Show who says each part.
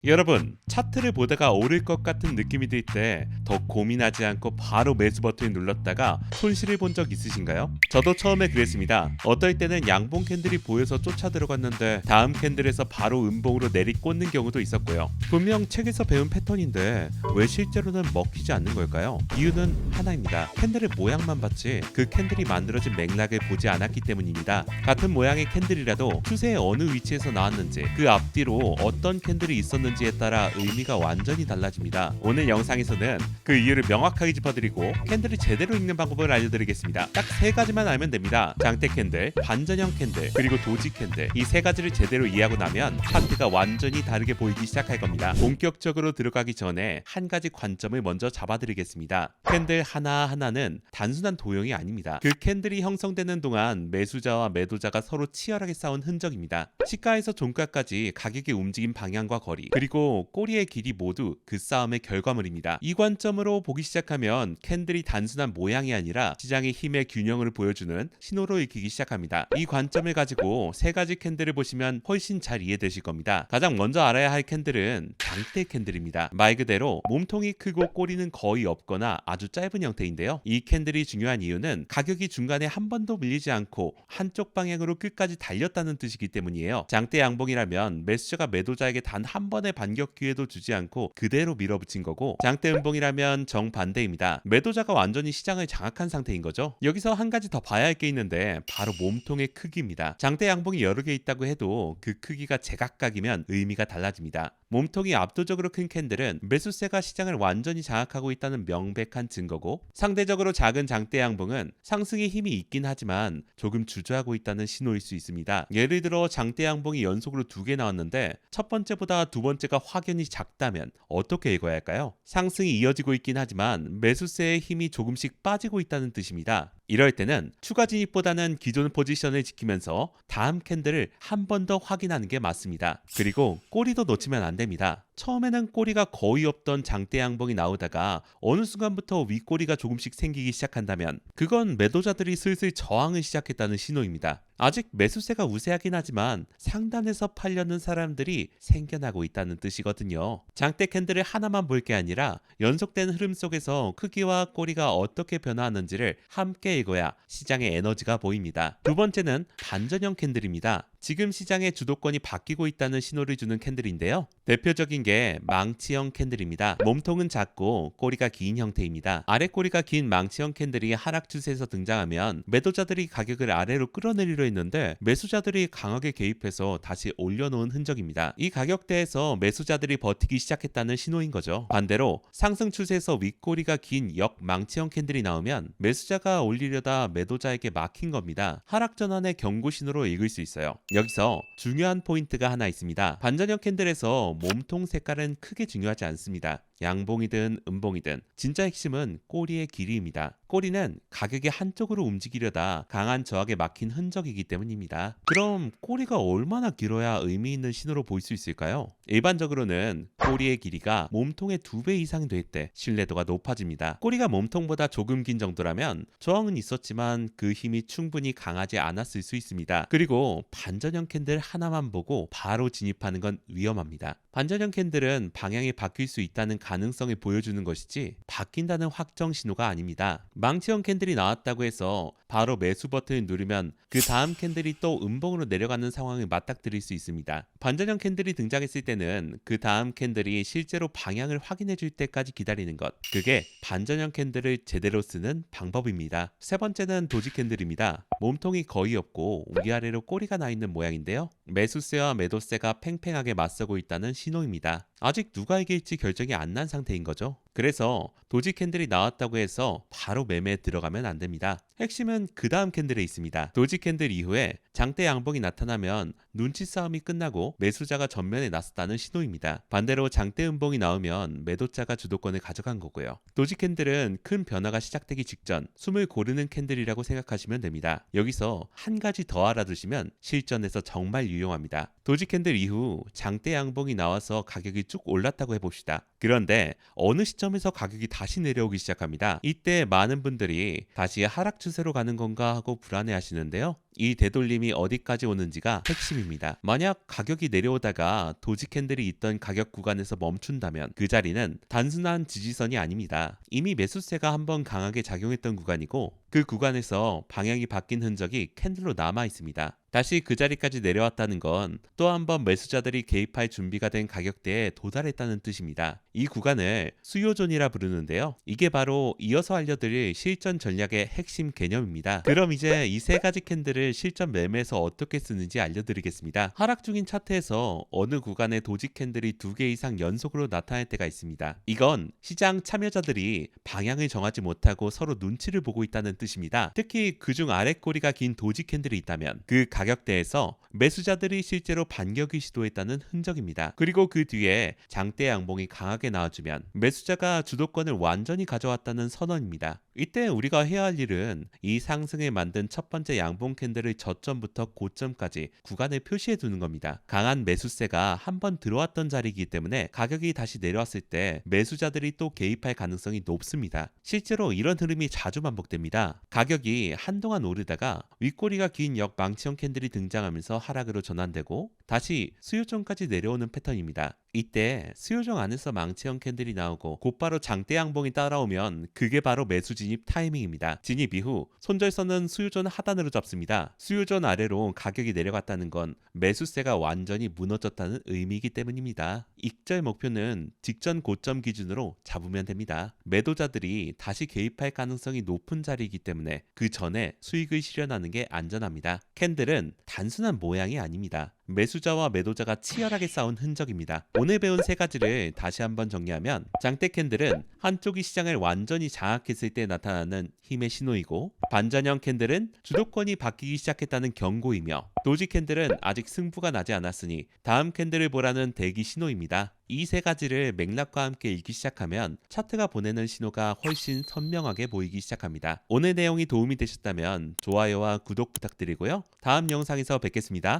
Speaker 1: 여러분, 차트를 보다가 오를 것 같은 느낌이 들 때 더 고민하지 않고 바로 매수 버튼을 눌렀다가 손실을 본 적 있으신가요? 저도 처음에 그랬습니다. 어떨 때는 양봉 캔들이 보여서 쫓아 들어갔는데 다음 캔들에서 바로 음봉으로 내리꽂는 경우도 있었고요. 분명 책에서 배운 패턴인데 왜 실제로는 먹히지 않는 걸까요? 이유는 하나입니다. 캔들의 모양만 봤지 그 캔들이 만들어진 맥락을 보지 않았기 때문입니다. 같은 모양의 캔들이라도 추세의 어느 위치에서 나왔는지 그 앞뒤로 어떤 캔들이 있었는지에 따라 의미가 완전히 달라집니다. 오늘 영상에서는 그 이유를 명확하게 짚어드리고 캔들을 제대로 읽는 방법을 알려드리겠습니다. 딱 세 가지만 알면 됩니다. 장대 캔들, 반전형 캔들, 그리고 도지 캔들. 이 세 가지를 제대로 이해하고 나면 차트가 완전히 다르게 보이기 시작할 겁니다. 본격적으로 들어가기 전에 한 가지 관점을 먼저 잡아드리겠습니다. 캔들 하나하나는 단순한 도형이 아닙니다. 그 캔들이 형성되는 동안 매수자와 매도자가 서로 치열하게 싸운 흔적입니다. 시가에서 종가까지 가격의 움직임 방향과 거리, 그리고 꼬리의 길이 모두 그 싸움의 결과물입니다. 이 관점으로 보기 시작하면 캔들이 단순한 모양이 아니라 시장의 힘의 균형을 보여주는 신호로 읽히기 시작합니다. 이 관점을 가지고 세 가지 캔들을 보시면 훨씬 잘 이해되실 겁니다. 가장 먼저 알아야 할 캔들은 장대 캔들입니다. 말 그대로 몸통이 크고 꼬리는 거의 없거나 아주 짧은 형태인데요. 이 캔들이 중요한 이유는 가격이 중간에 한 번도 밀리지 않고 한쪽 방향으로 끝까지 달렸다는 뜻이기 때문이에요. 장대 양봉이라면 매수자가 매도자에게 단 한 번의 반격 기회도 주지 않고 그대로 밀어붙인 거고, 장대 음봉이라면 정반대입니다. 매도자가 완전히 시장을 장악한 상태인 거죠. 여기서 한 가지 더 봐야 할 게 있는데 바로 몸통의 크기입니다. 장대 양봉이 여러 개 있다고 해도 그 크기가 제각각이면 의미가 달라집니다. 몸통이 압도적으로 큰 캔들은 매수세가 시장을 완전히 장악하고 있다는 명백한 증거고, 상대적으로 작은 장대 양봉은 상승의 힘이 있긴 하지만 조금 주저하고 있다는 신호일 수 있습니다. 예를 들어 장대 양봉이 연속으로 두 개 나왔는데 첫 번째보다 두 번째가 확연히 작다면 어떻게 읽어야 할까요? 상승이 이어지고 있긴 하지만 매수세의 힘이 조금씩 빠지고 있다는 뜻입니다. 이럴 때는 추가 진입보다는 기존 포지션을 지키면서 다음 캔들을 한 번 더 확인하는 게 맞습니다. 그리고 꼬리도 놓치면 안 됩니다. 처음에는 꼬리가 거의 없던 장대 양봉이 나오다가 어느 순간부터 윗꼬리가 조금씩 생기기 시작한다면 그건 매도자들이 슬슬 저항을 시작했다는 신호입니다. 아직 매수세가 우세하긴 하지만 상단에서 팔려는 사람들이 생겨나고 있다는 뜻이거든요. 장대 캔들을 하나만 볼 게 아니라 연속된 흐름 속에서 크기와 꼬리가 어떻게 변화하는지를 함께 읽어야 시장의 에너지가 보입니다. 두 번째는 반전형 캔들입니다. 지금 시장의 주도권이 바뀌고 있다는 신호를 주는 캔들인데요. 대표적인 게 망치형 캔들입니다. 몸통은 작고 꼬리가 긴 형태입니다. 아래 꼬리가 긴 망치형 캔들이 하락 추세에서 등장하면 매도자들이 가격을 아래로 끌어내리려 했는데 매수자들이 강하게 개입해서 다시 올려놓은 흔적입니다. 이 가격대에서 매수자들이 버티기 시작했다는 신호인 거죠. 반대로 상승 추세에서 윗꼬리가 긴 역망치형 캔들이 나오면 매수자가 올리려다 매도자에게 막힌 겁니다. 하락 전환의 경고 신호로 읽을 수 있어요. 여기서 중요한 포인트가 하나 있습니다. 반전형 캔들에서 몸통 색깔은 크게 중요하지 않습니다. 양봉이든 음봉이든 진짜 핵심은 꼬리의 길이입니다. 꼬리는 가격이 한쪽으로 움직이려다 강한 저항에 막힌 흔적이기 때문입니다. 그럼 꼬리가 얼마나 길어야 의미 있는 신호로 보일 수 있을까요? 일반적으로는 꼬리의 길이가 몸통의 2배 이상 될 때 신뢰도가 높아집니다. 꼬리가 몸통보다 조금 긴 정도라면 저항은 있었지만 그 힘이 충분히 강하지 않았을 수 있습니다. 그리고 반전형 캔들 하나만 보고 바로 진입하는 건 위험합니다. 반전형 캔들은 방향이 바뀔 수 있다는 가능성을 보여주는 것이지 바뀐다는 확정 신호가 아닙니다. 망치형 캔들이 나왔다고 해서 바로 매수 버튼을 누르면 그 다음 캔들이 또 음봉으로 내려가는 상황을 맞닥뜨릴 수 있습니다. 반전형 캔들이 등장했을 때는 그 다음 캔들이 실제로 방향을 확인해 줄 때까지 기다리는 것, 그게 반전형 캔들을 제대로 쓰는 방법입니다. 세 번째는 도지 캔들입니다. 몸통이 거의 없고 위아래로 꼬리가 나 있는 모양인데요. 매수세와 매도세가 팽팽하게 맞서고 있다는 신호입니다. 아직 누가 이길지 결정이 안 난 상태인 거죠. 그래서 도지 캔들이 나왔다고 해서 바로 매매에 들어가면 안 됩니다. 핵심은 그 다음 캔들에 있습니다. 도지 캔들 이후에 장대 양봉이 나타나면 눈치 싸움이 끝나고 매수자가 전면에 나섰다는 신호입니다. 반대로 장대 음봉이 나오면 매도자가 주도권을 가져간 거고요. 도지 캔들은 큰 변화가 시작되기 직전 숨을 고르는 캔들이라고 생각하시면 됩니다. 여기서 한 가지 더 알아두시면 실전에서 정말 유용합니다. 도지 캔들 이후 장대 양봉이 나와서 가격이 쭉 올랐다고 해봅시다. 그런데 어느 시점에서 가격이 다시 내려오기 시작합니다. 이때 많은 분들이 다시 하락 추세로 가는 건가 하고 불안해 하시는데요. 이 되돌림이 어디까지 오는지가 핵심입니다. 시스템입니다. 만약 가격이 내려오다가 도지 캔들이 있던 가격 구간에서 멈춘다면 그 자리는 단순한 지지선이 아닙니다. 이미 매수세가 한번 강하게 작용했던 구간이고 그 구간에서 방향이 바뀐 흔적이 캔들로 남아 있습니다. 다시 그 자리까지 내려왔다는 건 또 한 번 매수자들이 개입할 준비가 된 가격대에 도달했다는 뜻입니다. 이 구간을 수요존이라 부르는데요. 이게 바로 이어서 알려드릴 실전 전략의 핵심 개념입니다. 그럼 이제 이 세 가지 캔들을 실전 매매에서 어떻게 쓰는지 알려드리겠습니다. 하락 중인 차트에서 어느 구간에 도지 캔들이 2개 이상 연속으로 나타날 때가 있습니다. 이건 시장 참여자들이 방향을 정하지 못하고 서로 눈치를 보고 있다는 뜻입니다. 특히 그중 아래 꼬리가 긴 도지 캔들이 있다면 그 가격대에서 매수자들이 실제로 반격을 시도했다는 흔적입니다. 그리고 그 뒤에 장대 양봉이 강하게 나와주면 매수자가 주도권을 완전히 가져왔다는 선언입니다. 이때 우리가 해야 할 일은 이 상승을 만든 첫 번째 양봉 캔들의 저점부터 고점까지 구간을 표시해 두는 겁니다. 강한 매수세가 한번 들어왔던 자리이기 때문에 가격이 다시 내려왔을 때 매수자들이 또 개입할 가능성이 높습니다. 실제로 이런 흐름이 자주 반복됩니다. 가격이 한동안 오르다가 윗꼬리가 긴 역망치형 캔들이 등장하면서 하락으로 전환되고 다시 수요점까지 내려오는 패턴입니다. 이때 수요점 안에서 망치형 캔들이 나오고 곧바로 장대 양봉이 따라오면 그게 바로 매수 진입 타이밍입니다. 진입 이후 손절선은 수요전 하단으로 잡습니다. 수요전 아래로 가격이 내려갔다는 건 매수세가 완전히 무너졌다는 의미이기 때문입니다. 익절 목표는 직전 고점 기준으로 잡으면 됩니다. 매도자들이 다시 개입할 가능성이 높은 자리이기 때문에 그 전에 수익을 실현하는 게 안전합니다. 캔들은 단순한 모양이 아닙니다. 매수자와 매도자가 치열하게 싸운 흔적입니다. 오늘 배운 세 가지를 다시 한번 정리하면 장대 캔들은 한쪽이 시장을 완전히 장악했을 때 나타나는 힘의 신호이고 반전형 캔들은 주도권이 바뀌기 시작했다는 경고이며 도지 캔들은 아직 승부가 나지 않았으니 다음 캔들을 보라는 대기 신호입니다. 이 세 가지를 맥락과 함께 읽기 시작하면 차트가 보내는 신호가 훨씬 선명하게 보이기 시작합니다. 오늘 내용이 도움이 되셨다면 좋아요와 구독 부탁드리고요. 다음 영상에서 뵙겠습니다.